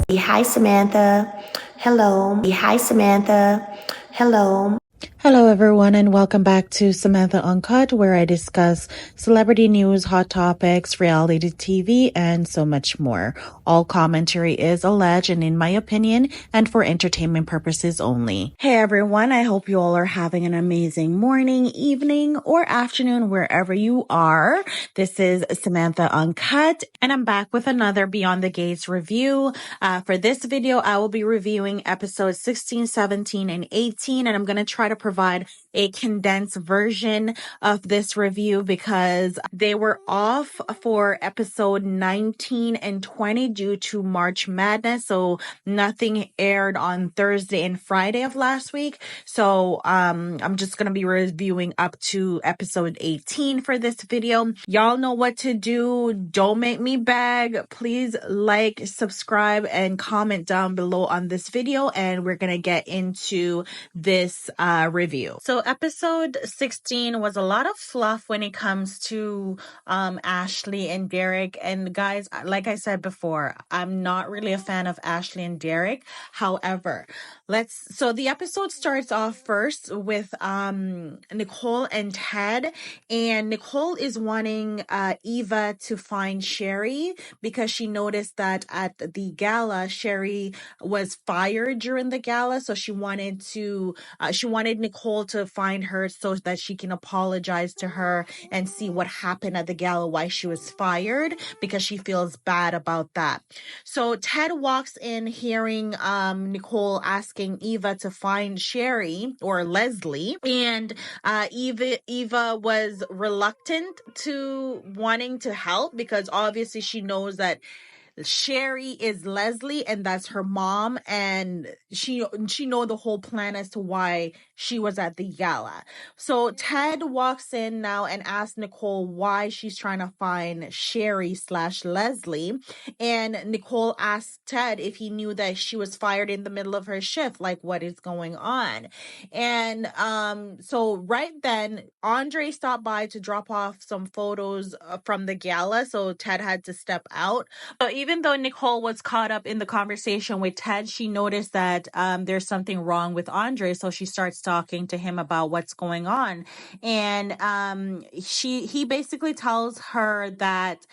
Hi, Samantha. Hello. Hi, Samantha. Hello. Hello, everyone, and welcome back to Samantha Uncut, where I discuss celebrity news, hot topics, reality TV, and so much more. All commentary is alleged and, in my opinion, and for entertainment purposes only. Hey, everyone, I hope you all are having an amazing morning, evening, or afternoon, wherever you are. This is Samantha Uncut, and I'm back with another Beyond the Gates review. For this video, I will be reviewing episodes 16, 17, and 18, and I'm going to try to provide a condensed version of this review because they were off for episode 19 and 20 due to March Madness. So nothing aired on Thursday and Friday of last week. So I'm just going to be reviewing up to episode 18 for this video. Y'all know what to do. Don't make me beg. Please like, subscribe, and comment down below on this video, and we're going to get into this review. So episode 16 was a lot of fluff when it comes to Ashley and Derek. And guys, like I said before, I'm not really a fan of Ashley and Derek. However, so the episode starts off first with Nicole and Ted, and Nicole is wanting Eva to find Sherry because she noticed that at the gala Sherry was fired during the gala, so she wanted Nicole to find her so that she can apologize to her and see what happened at the gala, why she was fired, because she feels bad about that. So Ted walks in hearing Nicole asking Eva to find Sherry or Leslie, and Eva was reluctant to wanting to help because obviously she knows that Sherry is Leslie and that's her mom, and she know the whole plan as to why she was at the gala. So Ted walks in now and asks Nicole why she's trying to find Sherry/Leslie, and Nicole asks Ted if he knew that she was fired in the middle of her shift, like what is going on. And so right then Andre stopped by to drop off some photos from the gala, so Ted had to step out. So even though Nicole was caught up in the conversation with Ted, she noticed that there's something wrong with Andre. So she starts talking to him about what's going on. And he basically tells her that,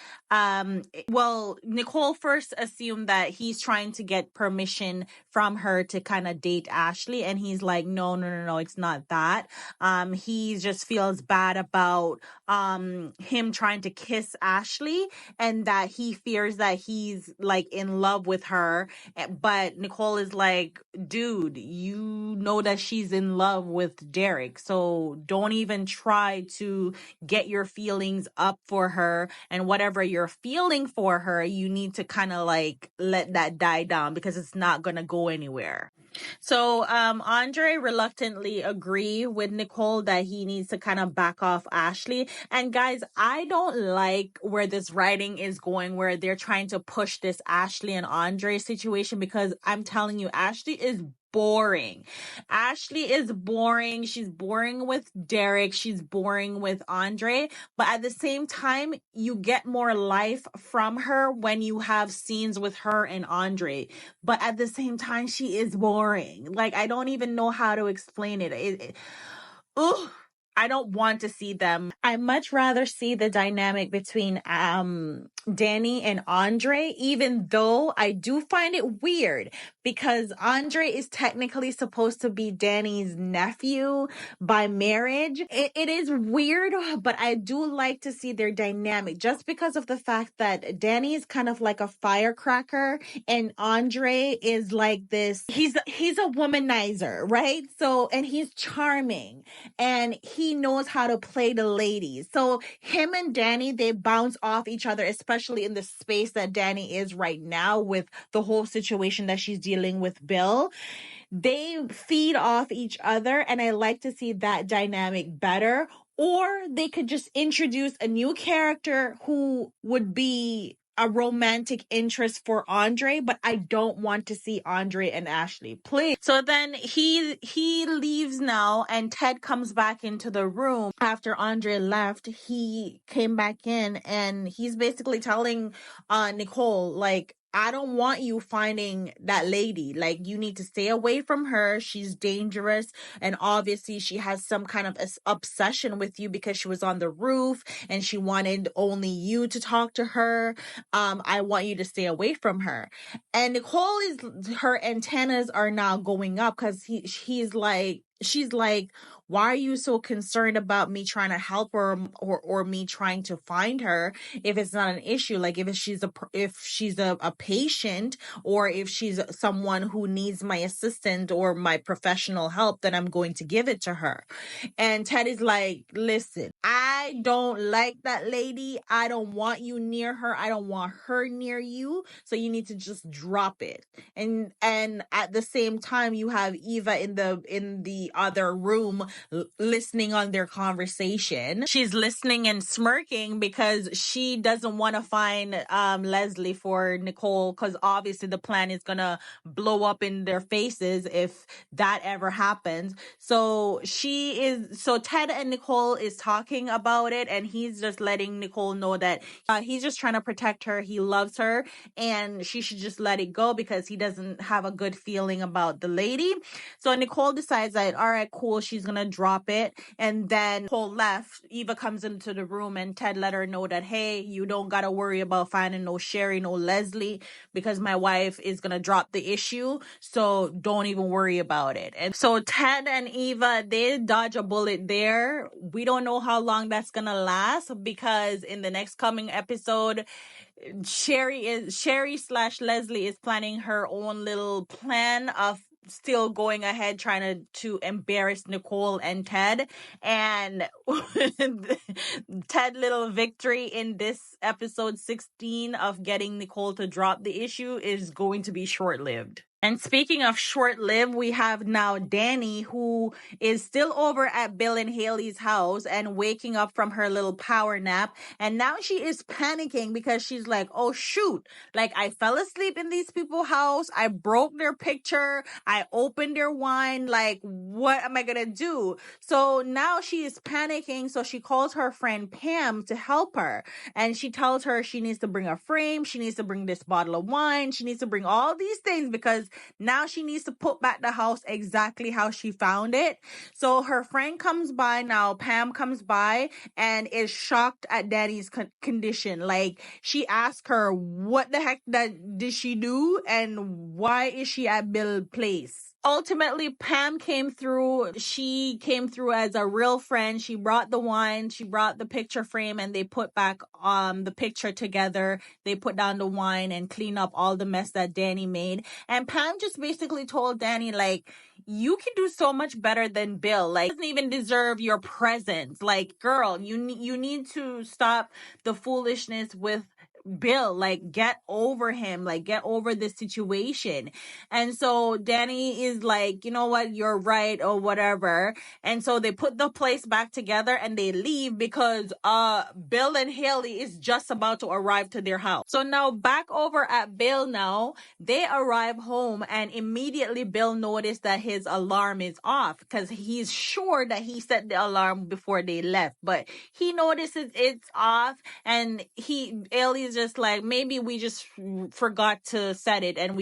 Nicole first assumed that he's trying to get permission from her to kind of date Ashley. And he's like, no, it's not that. He just feels bad about him trying to kiss Ashley, and that he fears that he's like in love with her. But Nicole is like, dude, you know that she's in love with Derek, so don't even try to get your feelings up for her, and whatever you're feeling for her, you need to kind of like let that die down because it's not gonna go anywhere. So Andre reluctantly agree with Nicole that he needs to kind of back off Ashley. And guys, I don't like where this writing is going, where they're trying to push this Ashley and Andre situation, because I'm telling you, Ashley is boring. Ashley is boring. She's boring with Derek. She's boring with Andre. But at the same time, you get more life from her when you have scenes with her and Andre. But at the same time, she is boring. Like, I don't even know how to explain it. Ugh. I don't want to see them. I much rather see the dynamic between Danny and Andre, even though I do find it weird because Andre is technically supposed to be Danny's nephew by marriage. It is weird, but I do like to see their dynamic just because of the fact that Danny is kind of like a firecracker and Andre is like this. He's a womanizer, right? So, and he's charming and he knows how to play the ladies. So him and Danny, they bounce off each other, especially in the space that Danny is right now with the whole situation that she's dealing with Bill. They feed off each other, and I like to see that dynamic better. Or they could just introduce a new character who would be a romantic interest for Andre, but I don't want to see Andre and Ashley, please. So then he leaves now, and Ted comes back into the room after Andre left. He came back in and he's basically telling Nicole, like, I don't want you finding that lady. Like, you need to stay away from her. She's dangerous. And obviously she has some kind of obsession with you because she was on the roof and she wanted only you to talk to her. I want you to stay away from her. And Nicole her antennas are now going up because she's like, why are you so concerned about me trying to help her, or me trying to find her, if it's not an issue? Like, if she's a patient, or if she's someone who needs my assistant or my professional help, then I'm going to give it to her. And Ted is like, listen, I don't like that lady. I don't want you near her. I don't want her near you. So you need to just drop it. And at the same time, you have Eva in the other room listening on their conversation. She's listening and smirking because she doesn't want to find Leslie for Nicole, because obviously the plan is gonna blow up in their faces if that ever happens. So Ted and Nicole is talking about it, and he's just letting Nicole know that he's just trying to protect her. He loves her, and she should just let it go because he doesn't have a good feeling about the lady. So Nicole decides that, all right, cool, she's gonna drop it. And then Nicole left. Eva comes into the room, and Ted let her know that, hey, you don't gotta worry about finding no Sherry, no Leslie, because my wife is gonna drop the issue. So don't even worry about it. And so Ted and Eva, they dodge a bullet there. We don't know how long that's gonna last, because in the next coming episode, Sherry/Leslie is planning her own little plan of still going ahead trying to embarrass Nicole and Ted. And Ted little victory in this episode 16 of getting Nicole to drop the issue is going to be short-lived. And speaking of short-lived, we have now Danny, who is still over at Bill and Haley's house and waking up from her little power nap. And now she is panicking because she's like, oh, shoot. Like, I fell asleep in these people's house. I broke their picture. I opened their wine. Like, what am I going to do? So now she is panicking. So she calls her friend Pam to help her. And she tells her she needs to bring a frame. She needs to bring this bottle of wine. She needs to bring all these things because now she needs to put back the house exactly how she found it. So her friend comes by now. Pam comes by and is shocked at Danny's condition. Like, she asks her, what the heck did she do? And why is she at Bill's place? Ultimately, Pam came through. She came through as a real friend. She brought the wine, she brought the picture frame, and they put back the picture together. They put down the wine and clean up all the mess that Danny made. And Pam just basically told Danny, like, you can do so much better than Bill. Like, he doesn't even deserve your presence. Like, girl, you need to stop the foolishness with Bill. Like, get over him. Like, get over this situation. And so Danny is like, you know what, you're right, or whatever. And so they put the place back together and they leave because Bill and Haley is just about to arrive to their house. So now back over at Bill now, they arrive home, and immediately Bill noticed that his alarm is off because he's sure that he set the alarm before they left, but he notices it's off, and Haley is just like, maybe we just forgot to set it, and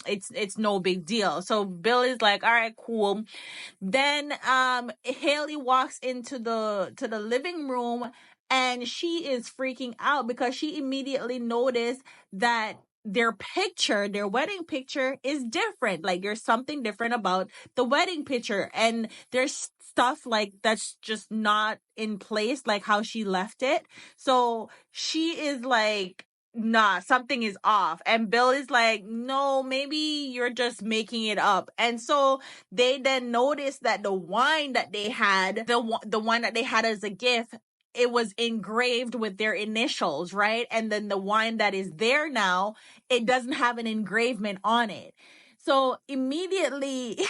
it's no big deal. So Bill is like, all right, cool. Then Haley walks into the living room, and she is freaking out because she immediately noticed that their wedding picture is different. Like, there's something different about the wedding picture, and there's stuff like that's just not in place like how she left it. So she is like, nah, something is off. And Bill is like, no, maybe you're just making it up. And so they then notice that the wine that they had, the wine that they had as a gift, it was engraved with their initials, right? And then the wine that is there now, it doesn't have an engravement on it. So immediately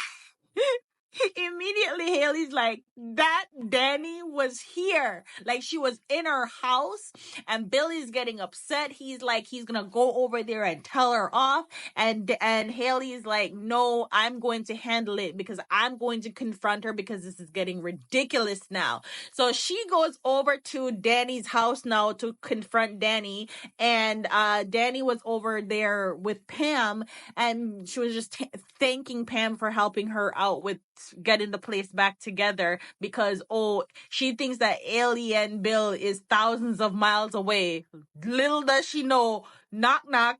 Haley's like, that Danny was here. Like, she was in her house, and Billy's getting upset. He's like, he's gonna go over there and tell her off. And Haley's like, no, I'm going to handle it because I'm going to confront her because this is getting ridiculous now. So she goes over to Danny's house now to confront Danny. And Danny was over there with Pam, and she was just thanking Pam for helping her out with getting the place back together because, oh, she thinks that alien Bill is thousands of miles away. Little does she know, knock knock,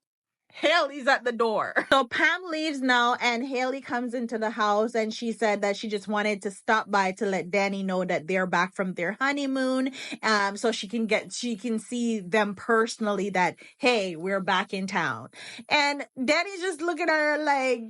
Haley's at the door. So Pam leaves now, and Haley comes into the house, and she said that she just wanted to stop by to let Danny know that they're back from their honeymoon, so she can see them personally, that, hey, we're back in town. And Danny's just looking at her like,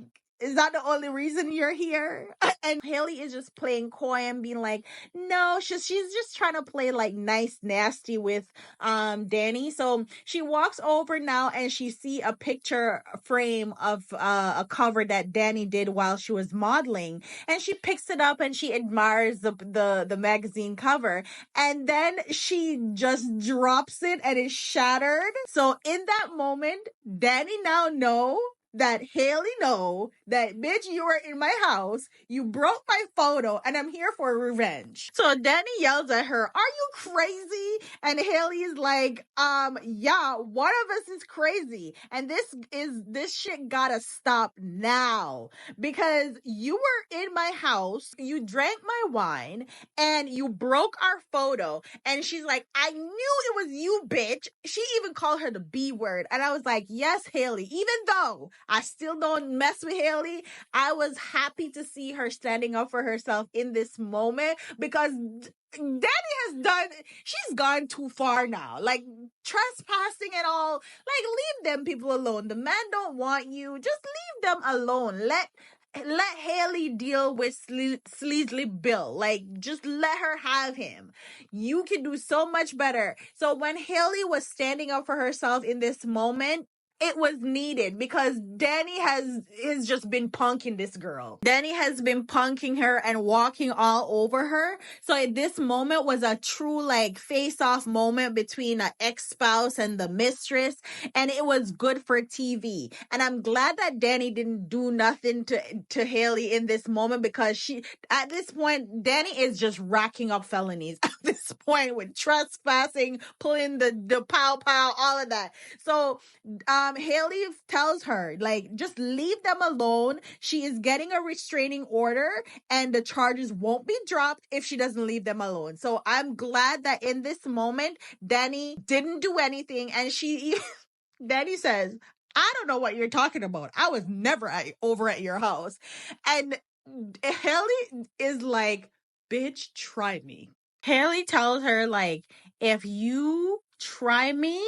is that the only reason you're here? And Haley is just playing coy and being like, no, she's just trying to play like nice, nasty with Danny. So she walks over now, and she see a picture frame of a cover that Danny did while she was modeling, and she picks it up and she admires the magazine cover, and then she just drops it and it's shattered. So in that moment, Danny now know that Haley know that, bitch, you were in my house, you broke my photo, and I'm here for revenge. So Danny yells at her, are you crazy? And Haley is like, yeah, one of us is crazy. And this shit gotta stop now. Because you were in my house, you drank my wine, and you broke our photo. And she's like, I knew it was you, bitch. She even called her the B word. And I was like, yes, Haley, even though I still don't mess with Haley, I was happy to see her standing up for herself in this moment, because she's gone too far now. Like, trespassing and all. Like, leave them people alone. The man don't want you. Just leave them alone. Let Haley deal with Sleazy Bill. Like, just let her have him. You can do so much better. So when Haley was standing up for herself in this moment, it was needed, because Danny has just been punking this girl. Danny has been punking her and walking all over her. So this moment was a true like face-off moment between an ex-spouse and the mistress, and it was good for TV. And I'm glad that Danny didn't do nothing to Haley in this moment, because at this point, Danny is just racking up felonies at this point, with trespassing, pulling the pow, all of that. So Haley tells her, like, just leave them alone. She is getting a restraining order, and the charges won't be dropped if she doesn't leave them alone. So I'm glad that in this moment, Danny didn't do anything, and Danny says, I don't know what you're talking about. I was never over at your house. And Haley is like, bitch, try me. Haley tells her, like, if you try me,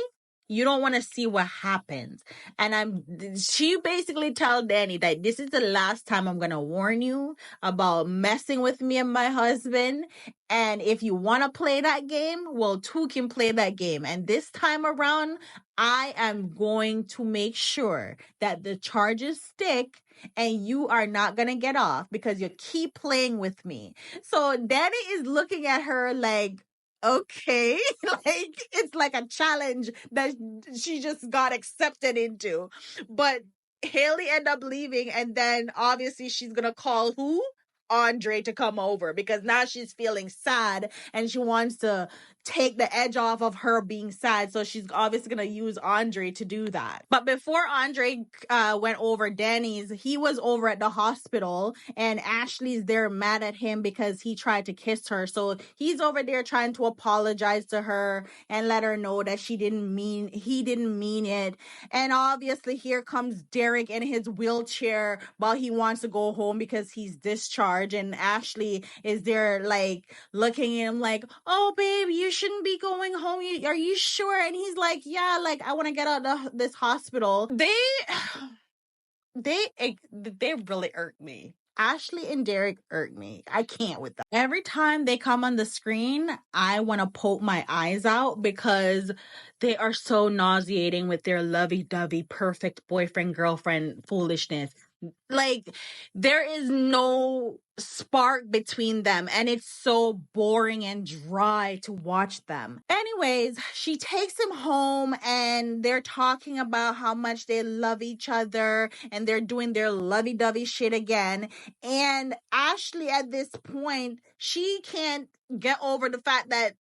you don't want to see what happens. And she basically tells Danny that this is the last time I'm going to warn you about messing with me and my husband. And if you want to play that game, well, two can play that game. And this time around, I am going to make sure that the charges stick and you are not going to get off because you keep playing with me. So Danny is looking at her like, okay, like it's like a challenge that she just got accepted into. But Haley ended up leaving, and then obviously she's gonna call who? Andre to come over, because now she's feeling sad and she wants to take the edge off of her being sad. So she's obviously going to use Andre to do that. But before Andre went over Danny's, he was over at the hospital, and Ashley's there mad at him because he tried to kiss her. So he's over there trying to apologize to her and let her know that he didn't mean it. And obviously here comes Derek in his wheelchair while he wants to go home because he's discharged. And Ashley is there like looking at him like, oh babe, you shouldn't be going home. Are you sure? And he's like, yeah, like I want to get out of this hospital. They really irk me. Ashley and Derek irk me. I can't with them. Every time they come on the screen, I want to poke my eyes out because they are so nauseating with their lovey-dovey, perfect boyfriend-girlfriend foolishness. Like, there is no spark between them, and it's so boring and dry to watch them. Anyways, she takes him home and they're talking about how much they love each other and they're doing their lovey-dovey shit again. And Ashley, at this point, she can't get over the fact that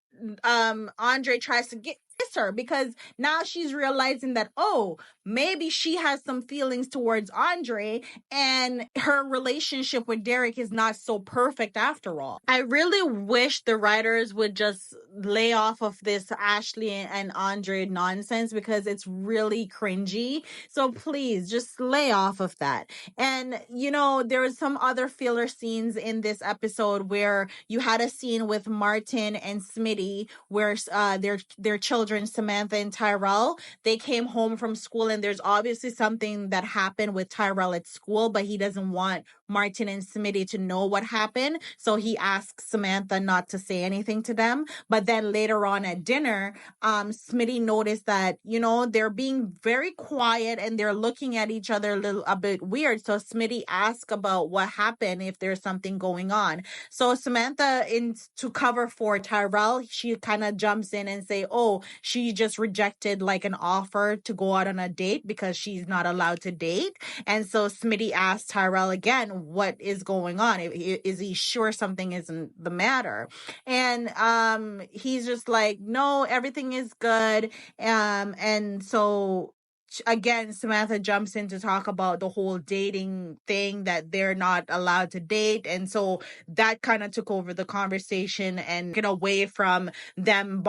Andre tries to kiss her, because now she's realizing that, oh, maybe she has some feelings towards Andre, and her relationship with Derek is not so perfect after all. I really wish the writers would just lay off of this Ashley and Andre nonsense, because it's really cringy. So please just lay off of that. And there was some other filler scenes in this episode where you had a scene with Martin and Smitty where their children, Samantha and Tyrell, they came home from school, and there's obviously something that happened with Tyrell at school, but he doesn't want Martin and Smitty to know what happened. So he asks Samantha not to say anything to them. But then later on at dinner, Smitty noticed that, they're being very quiet and they're looking at each other a bit weird. So Smitty asked about what happened, if there's something going on. So Samantha, to cover for Tyrell, she kind of jumps in and say, oh, she just rejected like an offer to go out on a date because she's not allowed to date. And so Smitty asked Tyrell again, what is going on? Is he sure something isn't the matter? And he's just like, no, everything is good. And so again, Samantha jumps in to talk about the whole dating thing, that they're not allowed to date. And so that kind of took over the conversation and get away from them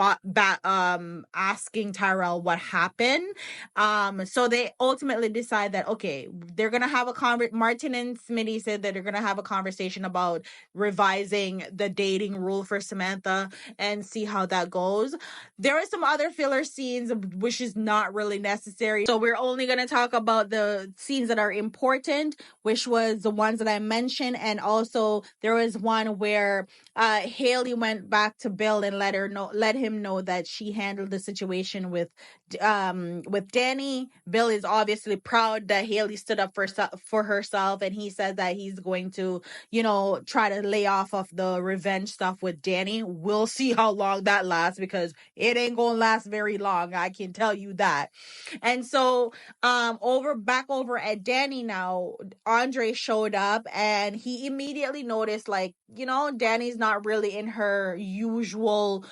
asking Tyrell what happened. So they ultimately decide that, okay, they're going to have Martin and Smitty said that they're going to have a conversation about revising the dating rule for Samantha and see how that goes. There are some other filler scenes, which is not really necessary. So we're only going to talk about the scenes that are important, which was the ones that I mentioned. And also there was one where Haley went back to Bill and let him know that she handled the situation with Danny. Bill is obviously proud that Haley stood up for herself, and he said that he's going to, try to lay off of the revenge stuff with Danny. We'll see how long that lasts, because it ain't gonna last very long, I can tell you that. And so back over at Danny now, Andre showed up and he immediately noticed, like, Danny's not really in her usual,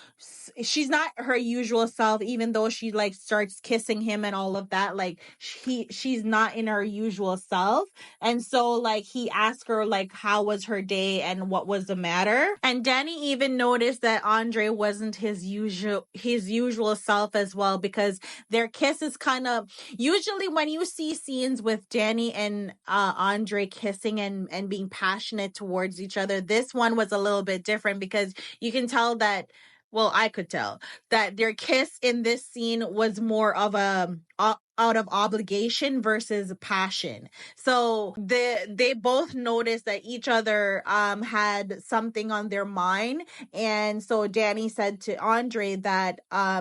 she's not her usual self, even though she like starts kissing him and all of that. Like she's not in her usual self. And so like he asked her like how was her day and what was the matter. And Danny even noticed that Andre wasn't his usual self as well, because their kiss is kind of, usually when you see scenes with Danny and Andre kissing and being passionate towards each other, this one was a little bit different, because you can tell that, well, I could tell that their kiss in this scene was more of a out of obligation versus passion. So they both noticed that each other had something on their mind. And so Danny said to Andre that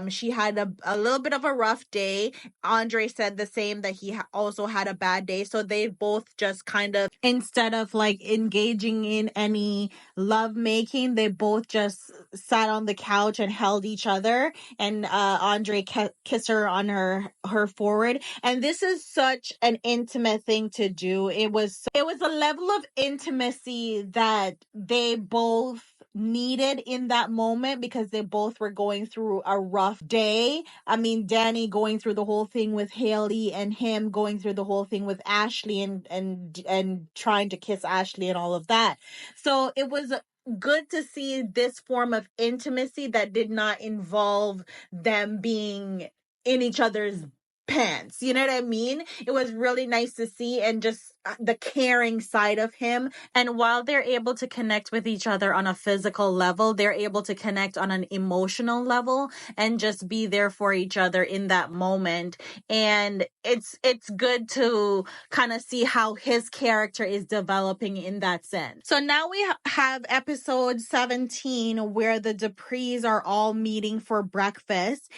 she had a little bit of a rough day. Andre said the same, that he also had a bad day. So they both just kind of, instead of like engaging in any love making, they both just sat on the couch and held each other. And Andre kissed her on her forehead. And this is such an intimate thing to do. It was a level of intimacy that they both needed in that moment, because they both were going through a rough day. I mean, Danny going through the whole thing with Haley, and him going through the whole thing with Ashley and trying to kiss Ashley and all of that. So it was good to see this form of intimacy that did not involve them being in each other's pants. You know what I mean? It was really nice to see, and just the caring side of him. And while they're able to connect with each other on a physical level, they're able to connect on an emotional level and just be there for each other in that moment. And it's good to kind of see how his character is developing in that sense. So now we have episode 17, where the Duprees are all meeting for breakfast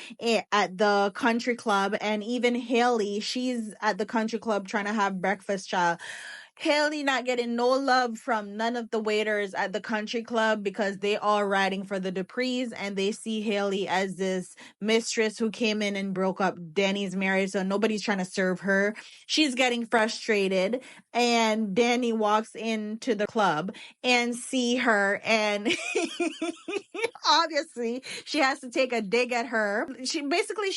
at the country club, and even Haley, she's at the country club trying to have breakfast, child. Haley not getting no love from none of the waiters at the country club because they all riding for the Duprees, and they see Haley as this mistress who came in and broke up Danny's marriage, so nobody's trying to serve her. She's getting frustrated, and Danny walks into the club and see her, and obviously she has to take a dig at her. She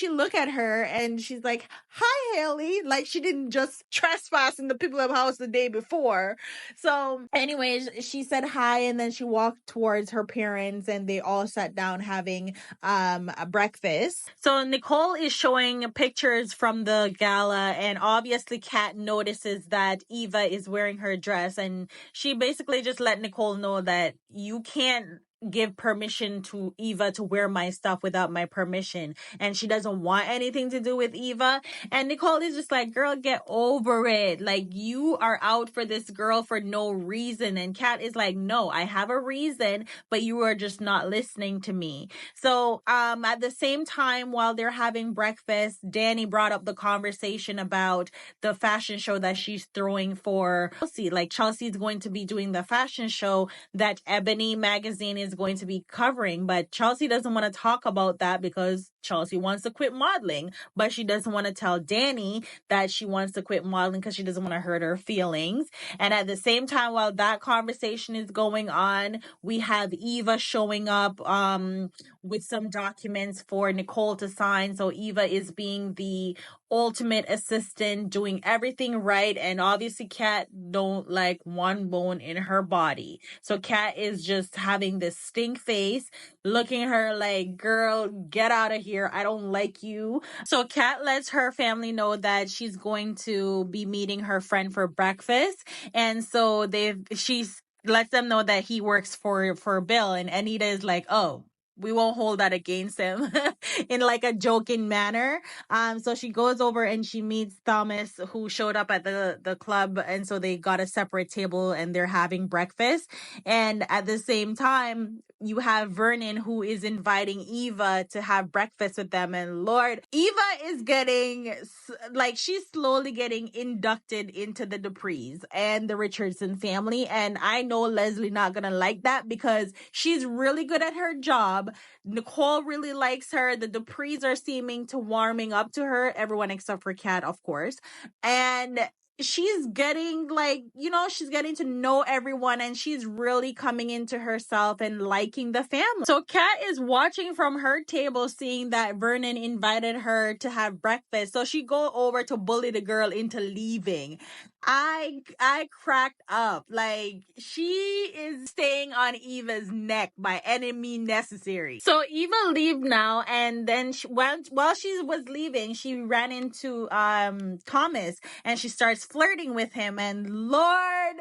look at her and she's like, "Hi, Haley." Like she didn't just trespass in the people of house the day before. So anyways, she said hi, and then she walked towards her parents, and they all sat down having a breakfast. So Nicole is showing pictures from the gala, and obviously Kat notices that Eva is wearing her dress, and she basically just let Nicole know that you can't give permission to Eva to wear my stuff without my permission, and she doesn't want anything to do with Eva. And Nicole is just like, girl, get over it. Like, you are out for this girl for no reason. And Kat is like, no, I have a reason, but you are just not listening to me. So at the same time, while they're having breakfast, Danny brought up the conversation about the fashion show that she's throwing for Chelsea. Like, Chelsea's going to be doing the fashion show that Ebony magazine is going to be covering, but Chelsea doesn't want to talk about that because Chelsea wants to quit modeling, but she doesn't want to tell Danny that she wants to quit modeling because she doesn't want to hurt her feelings. And at the same time, while that conversation is going on, we have Eva showing up with some documents for Nicole to sign. So Eva is being the ultimate assistant, doing everything right, and obviously Kat don't like one bone in her body. So Kat is just having this stink face, looking at her like, girl, get out of here, I don't like you. So Kat lets her family know that she's going to be meeting her friend for breakfast, and so she's lets them know that he works for Bill, and Anita is like, oh, we won't hold that against him in like a joking manner. So she goes over and she meets Thomas, who showed up at the club, and so they got a separate table and they're having breakfast. And at the same time, you have Vernon, who is inviting Eva to have breakfast with them. And Lord, Eva is getting like, she's slowly getting inducted into the Duprees and the Richardson family. And I know Leslie not gonna like that because she's really good at her job. Nicole really likes her. The Duprees are seeming to warming up to her, everyone except for Kat, of course. And she's getting like, she's getting to know everyone, and she's really coming into herself and liking the family. So Kat is watching from her table, seeing that Vernon invited her to have breakfast. So she go over to bully the girl into leaving. I cracked up. Like, she is staying on Eva's neck by any means necessary. So Eva leave now, and then while she was leaving, she ran into Thomas, and she starts flirting with him, and Lord,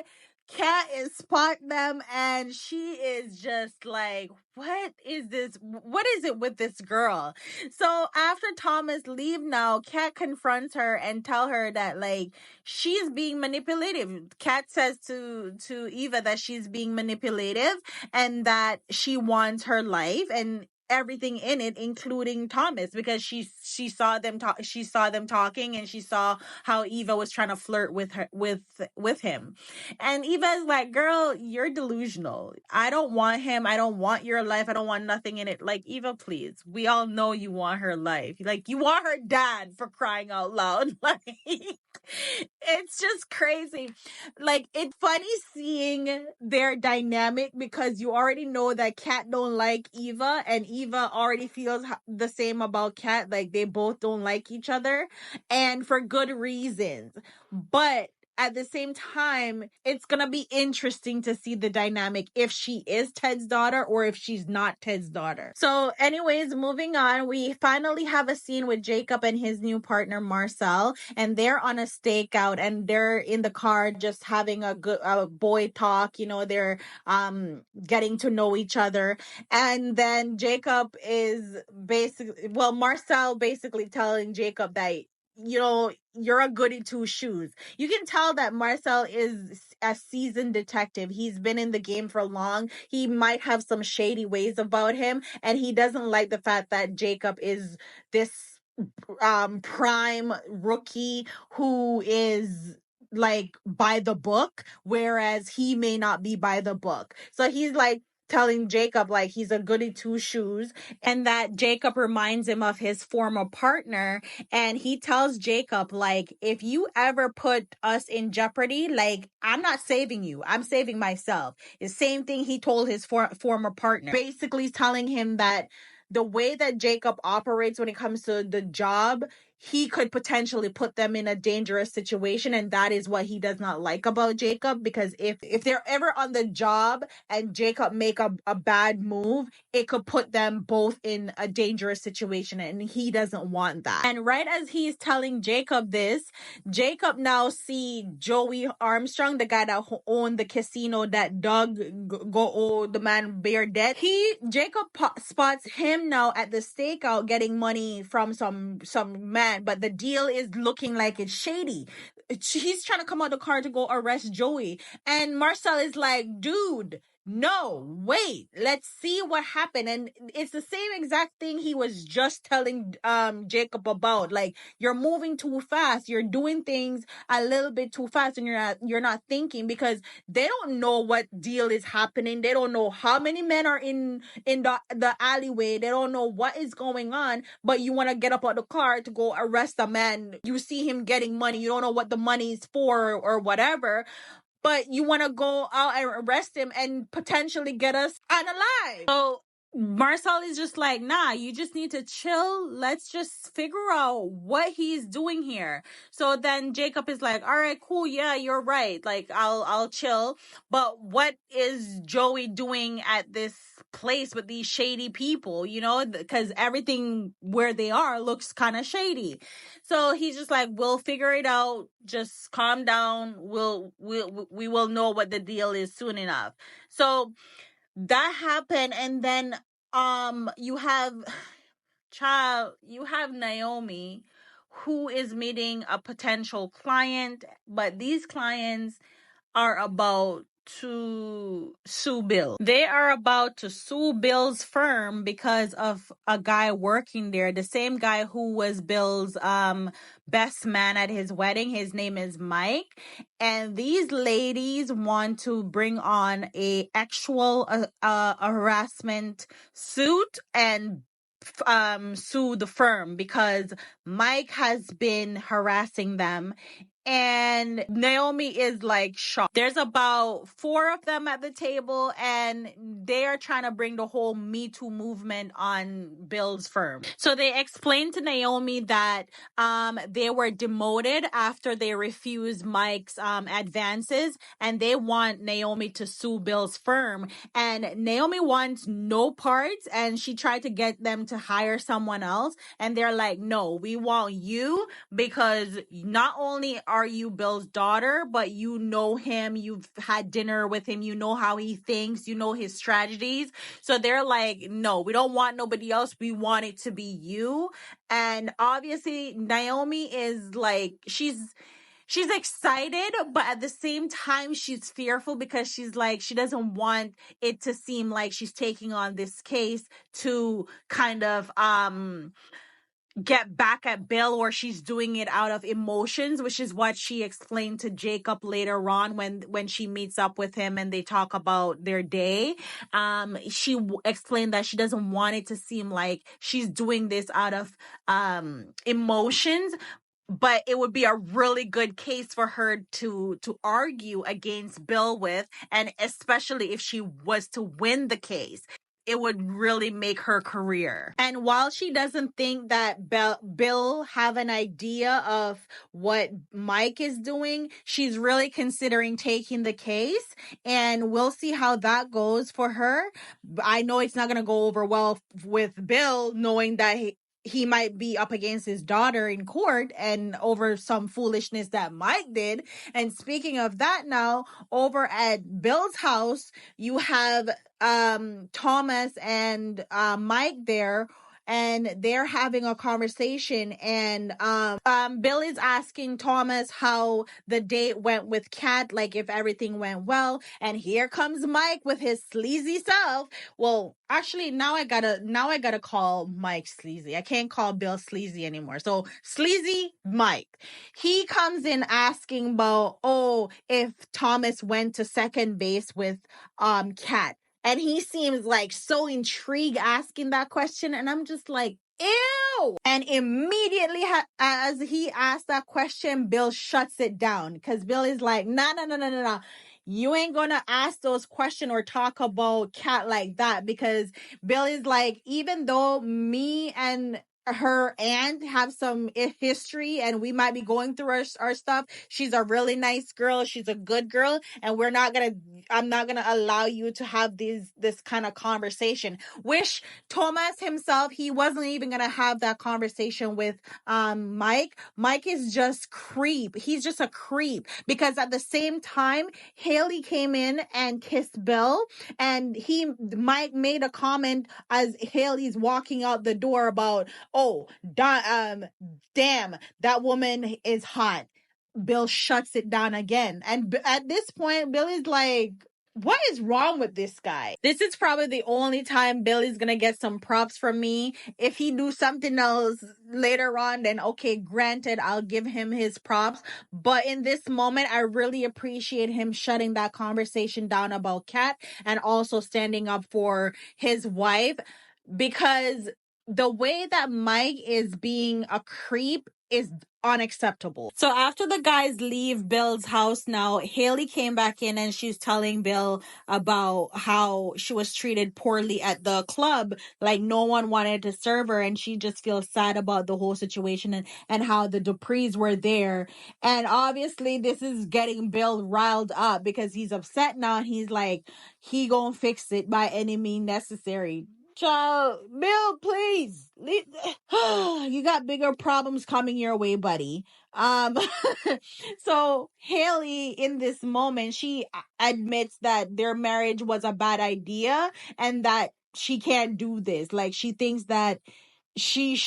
Kat is spotting them, and she is just like, what is this? What is it with this girl? So after Thomas leave now, Kat confronts her and tell her that like she's being manipulative. Kat says to Eva that she's being manipulative and that she wants her life and everything in it, including Thomas, because she saw them talking, and she saw how Eva was trying to flirt with him. And Eva's like, girl, you're delusional. I don't want him. I don't want your life. I don't want nothing in it. Like, Eva, please. We all know you want her life. Like, you want her dad, for crying out loud. Like, it's just crazy. Like, it's funny seeing their dynamic because you already know that Kat don't like Eva, and Eva already feels the same about Kat. Like, they both don't like each other, and for good reasons. But at the same time, it's gonna be interesting to see the dynamic if she is Ted's daughter or if she's not Ted's daughter. So anyways, moving on, we finally have a scene with Jacob and his new partner Marcel, and they're on a stakeout, and they're in the car just having a boy talk. They're getting to know each other. And then Jacob is Marcel basically telling Jacob that, you're a goody two shoes. You can tell that Marcel is a seasoned detective. He's been in the game for long. He might have some shady ways about him, and he doesn't like the fact that Jacob is this prime rookie who is like by the book, whereas he may not be by the book. So he's like telling Jacob like he's a goody two shoes, and that Jacob reminds him of his former partner. And he tells Jacob, like, if you ever put us in jeopardy, like, I'm not saving you, I'm saving myself. The same thing he told his former partner, basically telling him that the way that Jacob operates when it comes to the job, he could potentially put them in a dangerous situation. And that is what he does not like about Jacob, because if they're ever on the job and Jacob make a bad move, it could put them both in a dangerous situation, and he doesn't want that. And right as he's telling Jacob this, Jacob now see Joey Armstrong, the guy that owned the casino that Doug go the man bare dead. Jacob spots him now at the stakeout getting money from some man, but the deal is looking like it's shady. He's trying to come out the car to go arrest Joey, and Marcel is like, dude, no, wait, let's see what happened. And it's the same exact thing he was just telling Jacob about. Like, you're moving too fast, you're doing things a little bit too fast, and you're not thinking, because they don't know what deal is happening. They don't know how many men are in the alleyway. They don't know what is going on, but you want to get up out the car to go arrest a man. You see him getting money, you don't know what the money is for or whatever, but you want to go out and arrest him and potentially get us unalive. So Marcel is just like, nah, you just need to chill. Let's just figure out what he's doing here. So then Jacob is like, all right, cool. Yeah, you're right. Like, I'll chill. But what is Joey doing at this place with these shady people, you know, because everything where they are looks kind of shady. So he's just like, we'll figure it out. Just calm down. We will know what the deal is soon enough. So that happened. And then you have Naomi, who is meeting a potential client, but these clients are about to sue Bill. They are about to sue Bill's firm because of a guy working there, the same guy who was Bill's best man at his wedding. His name is Mike. And these ladies want to bring on a actual harassment suit and sue the firm because Mike has been harassing them. And Naomi is like shocked. There's about 4 of them at the table, and they are trying to bring the whole Me Too movement on Bill's firm. So they explained to Naomi that they were demoted after they refused Mike's advances, and they want Naomi to sue Bill's firm. And Naomi wants no parts, and she tried to get them to hire someone else, and they're like, no, we want you, because not only are you Bill's daughter, but you know him, you've had dinner with him, you know how he thinks, you know his strategies. So they're like, no, we don't want nobody else, we want it to be you. And obviously Naomi is like, she's excited, but at the same time she's fearful, because she's like, she doesn't want it to seem like she's taking on this case to kind of get back at Bill, or she's doing it out of emotions, which is what she explained to Jacob later on when she meets up with him and they talk about their day. She explained that she doesn't want it to seem like she's doing this out of emotions, but it would be a really good case for her to argue against Bill with, and especially if she was to win the case, it would really make her career. And while she doesn't think that Bill have an idea of what Mike is doing, she's really considering taking the case, and we'll see how that goes for her. I know it's not going to go over well with Bill, knowing that he might be up against his daughter in court and over some foolishness that Mike did. And speaking of that, now over at Bill's house, you have Thomas and Mike there, and they're having a conversation, and Bill is asking Thomas how the date went with Kat, like if everything went well, and here comes Mike with his sleazy self. Well, actually, now I gotta call Mike sleazy. I can't call Bill sleazy anymore. So sleazy Mike. He comes in asking about, if Thomas went to second base with Kat. And he seems like so intrigued asking that question. And I'm just like, ew. And immediately as he asked that question, Bill shuts it down, because Bill is like, no. You ain't gonna ask those questions or talk about Kat like that, because Bill is like, even though me and her aunt have some history and we might be going through our stuff, she's a really nice girl, she's a good girl, and I'm not gonna allow you to have this kind of conversation. Which Thomas himself, he wasn't even gonna have that conversation with Mike is just creep. He's just a creep, because at the same time Haley came in and kissed Bill, and Mike made a comment as Haley's walking out the door about, damn, that woman is hot. Bill shuts it down again. And at this point, Bill is like, what is wrong with this guy? This is probably the only time Billy's gonna get some props from me. If he do something else later on, then okay, granted, I'll give him his props. But in this moment, I really appreciate him shutting that conversation down about Kat, and also standing up for his wife, because the way that Mike is being a creep is unacceptable. So after the guys leave Bill's house now, Haley came back in and she's telling Bill about how she was treated poorly at the club. Like no one wanted to serve her, and she just feels sad about the whole situation, and how the Duprees were there. And obviously this is getting Bill riled up, because he's upset now, and he's like, he gonna fix it by any means necessary. Child, Bill, please. You got bigger problems coming your way, buddy. So Haley, in this moment, she admits that their marriage was a bad idea, and that she can't do this. Like, she thinks that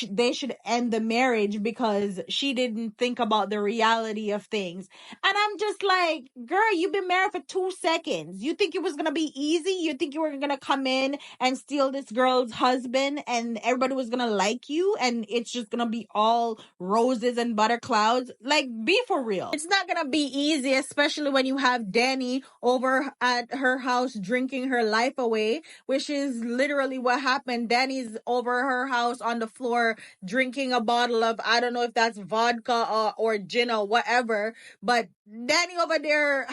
they should end the marriage because she didn't think about the reality of things. And I'm just like, girl, you've been married for 2 seconds. You think it was gonna be easy? You think you were gonna come in and steal this girl's husband and everybody was gonna like you and it's just gonna be all roses and butter clouds? Like, be for real. It's not gonna be easy, especially when you have Danny over at her house drinking her life away, which is literally what happened. Danny's over her house on the floor drinking a bottle of, I don't know if that's vodka or gin or whatever, but Danny over there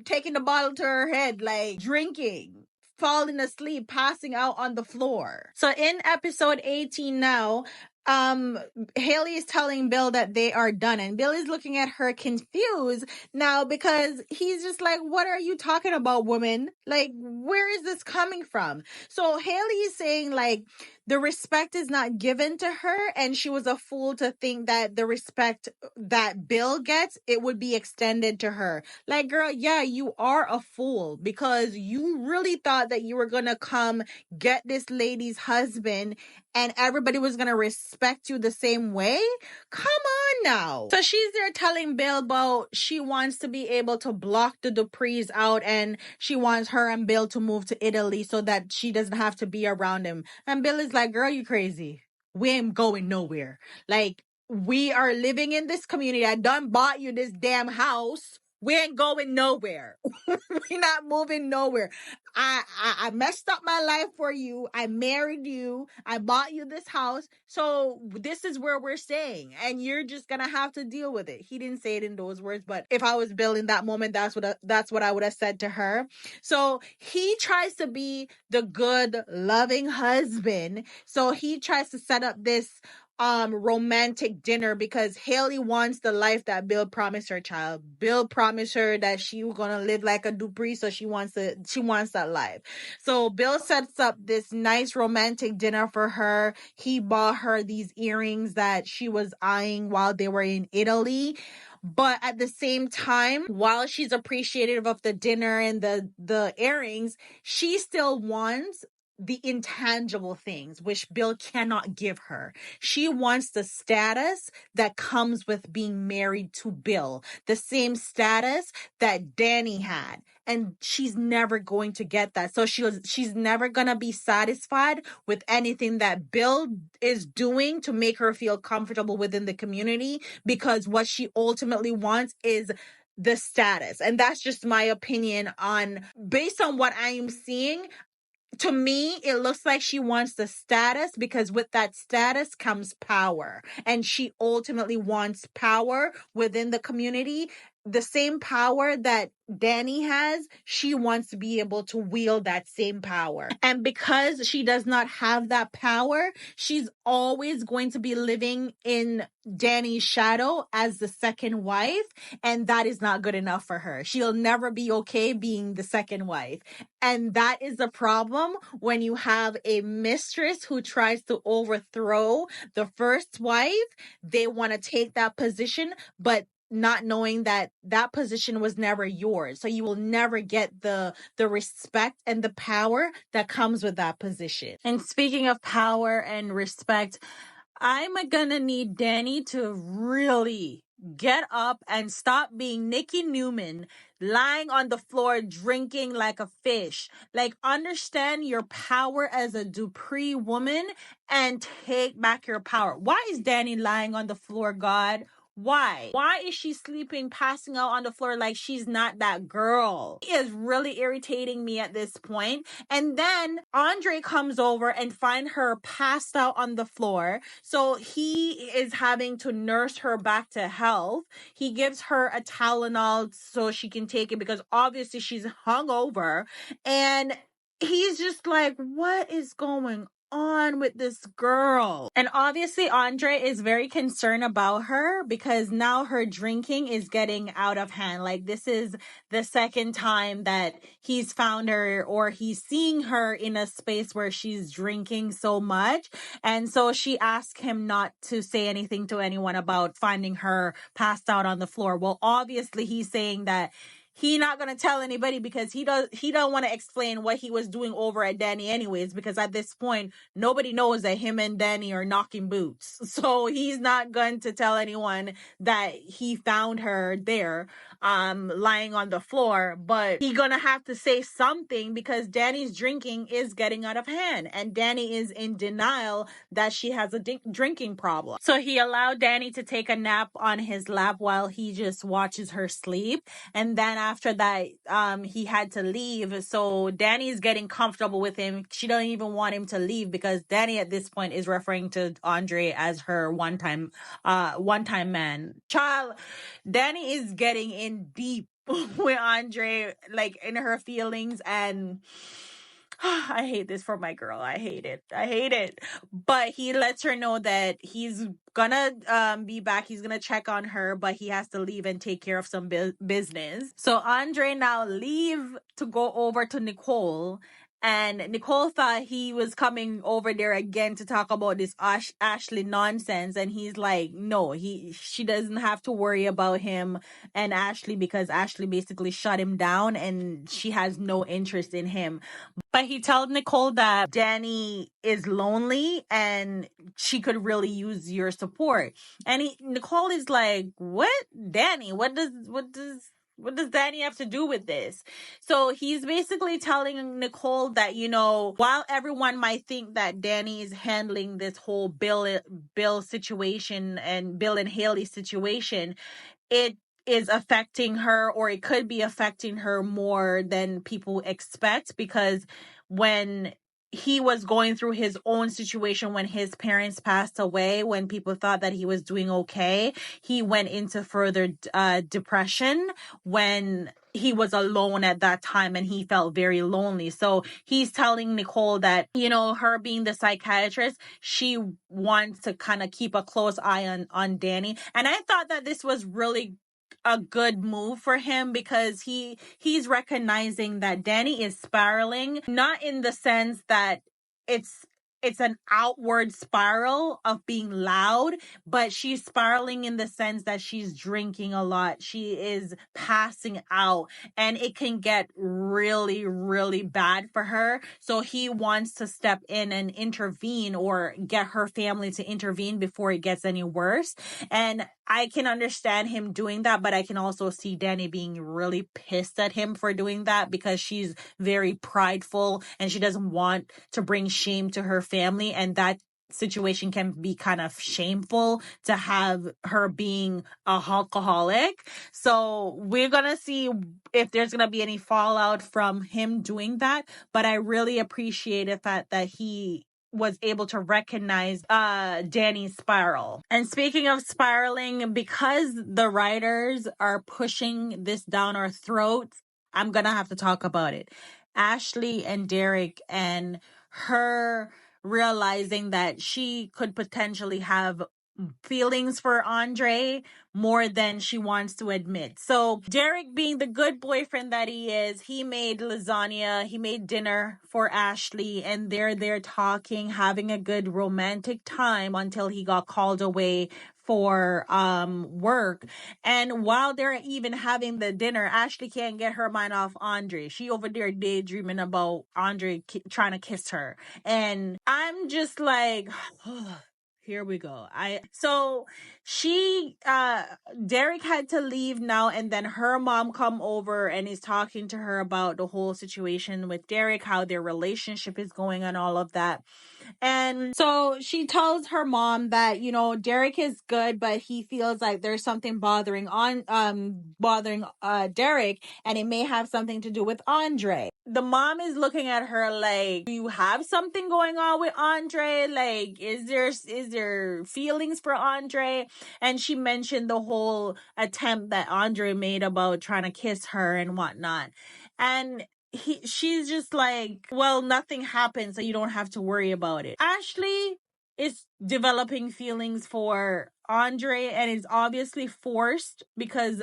taking the bottle to her head, like drinking, falling asleep, passing out on the floor. So in episode 18 now, Haley is telling Bill that they are done, and Bill is looking at her confused now, because he's just like, what are you talking about, woman? Like, where is this coming from? So Haley is saying, like, the respect is not given to her, and she was a fool to think that the respect that Bill gets, it would be extended to her. Like, girl, yeah, you are a fool, because you really thought that you were gonna come get this lady's husband and everybody was gonna respect you the same way? Come on now. So she's there telling Bill about she wants to be able to block the Duprees out, and she wants her and Bill to move to Italy so that she doesn't have to be around him. And Bill is like, girl, you crazy. We ain't going nowhere. Like, we are living in this community. I done bought you this damn house. We ain't going nowhere. We're not moving nowhere. I messed up my life for you. I married you. I bought you this house. So this is where we're staying. And you're just going to have to deal with it. He didn't say it in those words, but if I was Bill in that moment, that's what I would have said to her. So he tries to be the good, loving husband. So he tries to set up this romantic dinner, because Haley wants the life that Bill promised her, child. Bill promised her that she was gonna live like a Dupree, so she wants that life. So Bill sets up this nice romantic dinner for her. He bought her these earrings that she was eyeing while they were in Italy. But at the same time, while she's appreciative of the dinner and the earrings, she still wants the intangible things, which Bill cannot give her. She wants the status that comes with being married to Bill, the same status that Danny had. And she's never going to get that. So she's never going to be satisfied with anything that Bill is doing to make her feel comfortable within the community, because what she ultimately wants is the status. And that's just my opinion based on what I am seeing. To me, it looks like she wants the status, because with that status comes power. And she ultimately wants power within the community. The same power that Danny has, she wants to be able to wield that same power. And because she does not have that power, she's always going to be living in Danny's shadow as the second wife. And that is not good enough for her. She'll never be okay being the second wife. And that is the problem when you have a mistress who tries to overthrow the first wife. They want to take that position, but not knowing that that position was never yours. So you will never get the respect and the power that comes with that position. And speaking of power and respect, I'm gonna need Danny to really get up and stop being Nikki Newman, lying on the floor drinking like a fish. Like, understand your power as a Dupree woman and take back your power. Why is Danny lying on the floor, God? Why? Why is she sleeping, passing out on the floor like she's not that girl? He is really irritating me at this point. And then Andre comes over and find her passed out on the floor. So he is having to nurse her back to health. He gives her a Tylenol so she can take it, because obviously she's hungover. And he's just like, what is going on with this girl? And obviously Andre is very concerned about her, because now her drinking is getting out of hand. Like, this is the second time that he's found her, or he's seeing her in a space where she's drinking so much. And so she asked him not to say anything to anyone about finding her passed out on the floor. Well, obviously he's saying that he not gonna tell anybody, because he don't want to explain what he was doing over at Danny anyways, because at this point nobody knows that him and Danny are knocking boots. So he's not going to tell anyone that he found her there lying on the floor. But he gonna have to say something, because Danny's drinking is getting out of hand, and Danny is in denial that she has a drinking problem. So he allowed Danny to take a nap on his lap while he just watches her sleep. And then after that, he had to leave. So Danny's getting comfortable with him. She doesn't even want him to leave, because Danny at this point is referring to Andre as her one-time man. Child, Danny is getting in deep with Andre, like in her feelings, and I hate this for my girl. I hate it. But he lets her know that he's gonna be back. He's gonna check on her, but he has to leave and take care of some business. So Andre now leave to go over to Nicole. And Nicole thought he was coming over there again to talk about this Ashley nonsense. And he's like, no, she doesn't have to worry about him and Ashley, because Ashley basically shut him down and she has no interest in him. But he told Nicole that Danny is lonely and she could really use your support. And Nicole is like, what? Danny? What does Danny have to do with this? So he's basically telling Nicole that, while everyone might think that Danny is handling this whole Bill situation and Bill and Haley situation, it is affecting her, or it could be affecting her more than people expect, because when he was going through his own situation when his parents passed away, when people thought that he was doing okay, he went into further depression when he was alone at that time, and he felt very lonely. So he's telling Nicole that, her being the psychiatrist, she wants to kind of keep a close eye on Danny. And I thought that this was really a good move for him, because he's recognizing that Danny is spiraling, not in the sense that it's it's an outward spiral of being loud, but she's spiraling in the sense that she's drinking a lot. She is passing out, and it can get really, really bad for her. So he wants to step in and intervene, or get her family to intervene before it gets any worse. And I can understand him doing that, but I can also see Danny being really pissed at him for doing that, because she's very prideful and she doesn't want to bring shame to her family, and that situation can be kind of shameful to have her being a alcoholic. So we're gonna see if there's gonna be any fallout from him doing that, but I really appreciate the fact that he was able to recognize Danny's spiral. And speaking of spiraling, because the writers are pushing this down our throats, I'm gonna have to talk about it. Ashley and Derek, and her realizing that she could potentially have feelings for Andre more than she wants to admit. So Derek, being the good boyfriend that he is, he made lasagna, he made dinner for Ashley, and they're there talking, having a good romantic time until he got called away for work. And while they're even having the dinner, Ashley can't get her mind off Andre. She over there daydreaming about Andre trying to kiss her. And I'm just like, here we go. So she Derek had to leave now, and then her mom come over and is talking to her about the whole situation with Derek, how their relationship is going and all of that. And so she tells her mom that, Derek is good, but he feels like there's something bothering Derek, and it may have something to do with Andre. The mom is looking at her like, do you have something going on with Andre? Like, is there feelings for Andre? And she mentioned the whole attempt that Andre made about trying to kiss her and whatnot. And she's just like, well, nothing happened, so you don't have to worry about it. Ashley is developing feelings for Andre, and is obviously forced, because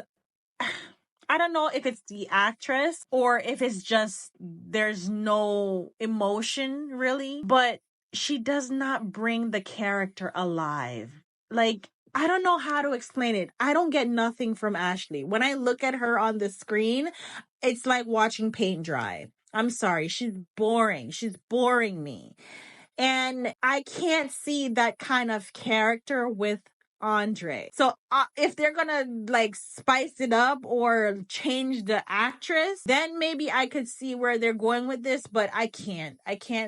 I don't know if it's the actress or if it's just there's no emotion really, but she does not bring the character alive. Like, I don't know how to explain it. I don't get nothing from Ashley. When I look at her on the screen, it's like watching paint dry. I'm sorry. She's boring. She's boring me. And I can't see that kind of character with Andre. So if they're gonna like spice it up or change the actress, then maybe I could see where they're going with this, but I can't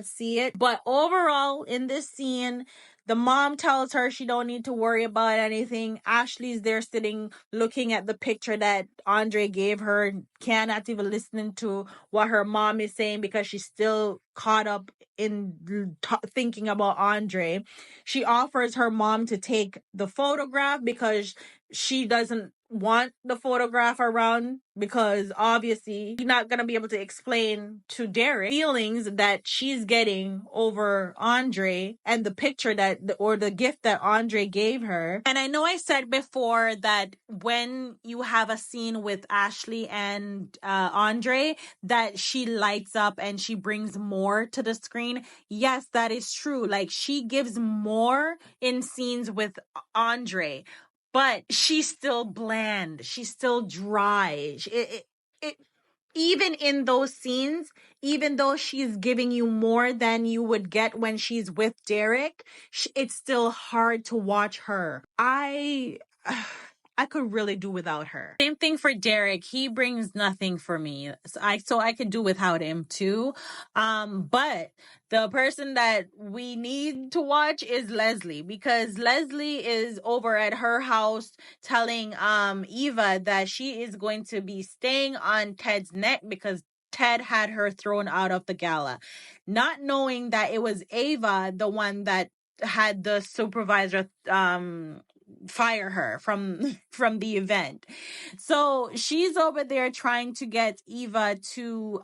see it. But overall, in this scene, the mom tells her she don't need to worry about anything. Ashley's there sitting looking at the picture that Andre gave her, cannot even listen to what her mom is saying because she's still caught up in thinking about Andre. She offers her mom to take the photograph because she doesn't want the photograph around, because obviously she's not going to be able to explain to Derek feelings that she's getting over Andre and the picture or the gift that Andre gave her. And I know I said before that when you have a scene with Ashley and Andre, that she lights up and she brings more to the screen. Yes, that is true. Like, she gives more in scenes with Andre, but she's still bland. She's still dry. Even in those scenes, even though she's giving you more than you would get when she's with Derek, it's still hard to watch her. I could really do without her. Same thing for Derek. He brings nothing for me. So I could do without him too. But the person that we need to watch is Leslie, because Leslie is over at her house telling Eva that she is going to be staying on Ted's neck because Ted had her thrown out of the gala, not knowing that it was Ava, the one that had the supervisor fire her from the event. So she's over there trying to get Eva to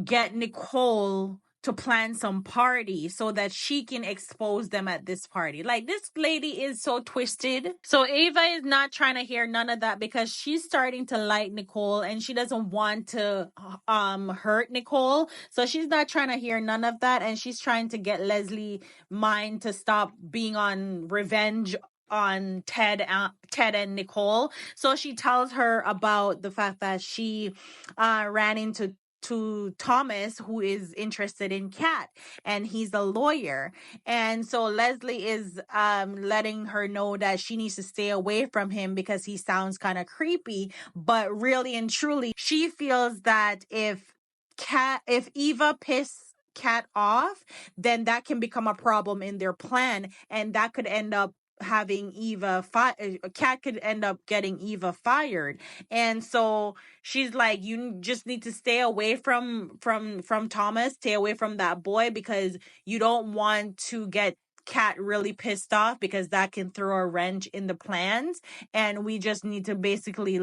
get Nicole to plan some party so that she can expose them at this party. Like, this lady is so twisted. So Ava is not trying to hear none of that because she's starting to like Nicole and she doesn't want to hurt Nicole. So she's not trying to hear none of that, and she's trying to get Leslie mind to stop being on revenge on Ted and Nicole. So she tells her about the fact that she ran into Thomas, who is interested in Kat, and he's a lawyer. And so Leslie is letting her know that she needs to stay away from him because he sounds kind of creepy. But really and truly, she feels that if Eva pisses Kat off, then that can become a problem in their plan, and that could end up having Kat could end up getting Eva fired. And so she's like, you just need to stay away from Thomas, stay away from that boy, because you don't want to get Kat really pissed off, because that can throw a wrench in the plans, and we just need to basically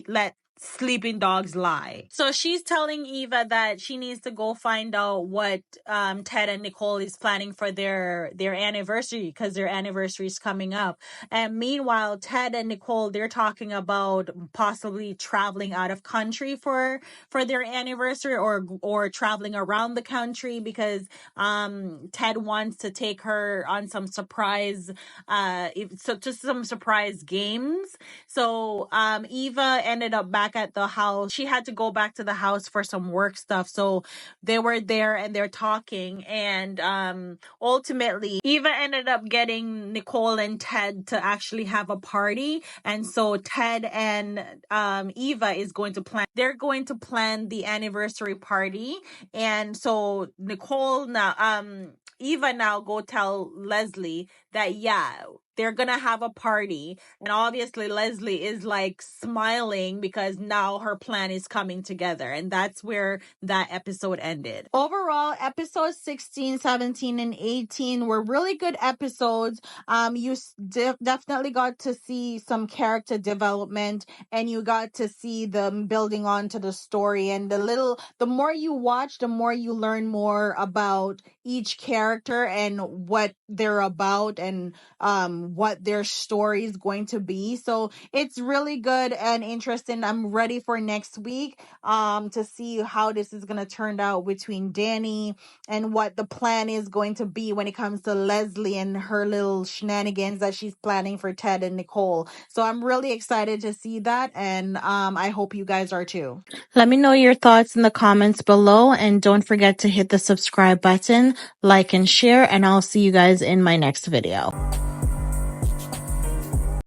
let sleeping dogs lie. So she's telling Eva that she needs to go find out what Ted and Nicole is planning for their anniversary, because their anniversary is coming up. And meanwhile, Ted and Nicole, they're talking about possibly traveling out of country for their anniversary, or traveling around the country, because Ted wants to take her on some surprise just some surprise games. So Eva ended up back at the house. She had to go back to the house for some work stuff. So they were there and they're talking, and ultimately Eva ended up getting Nicole and Ted to actually have a party. And so Ted and Eva is going to plan the anniversary party. And so Eva now go tell Leslie that, yeah, they're gonna have a party. And obviously Leslie is like smiling because now her plan is coming together. And that's where that episode ended. Overall, episodes 16, 17, and 18 were really good episodes. You definitely got to see some character development, and you got to see them building onto the story. And the more you watch, the more you learn more about each character and what they're about, and what their story is going to be. So it's really good and interesting. I'm ready for next week to see how this is going to turn out between Danny, and what the plan is going to be when it comes to Leslie and her little shenanigans that she's planning for Ted and Nicole. So I'm really excited to see that, and I hope you guys are too. Let me know your thoughts in the comments below, and don't forget to hit the subscribe button, like and share, and I'll see you guys in my next video.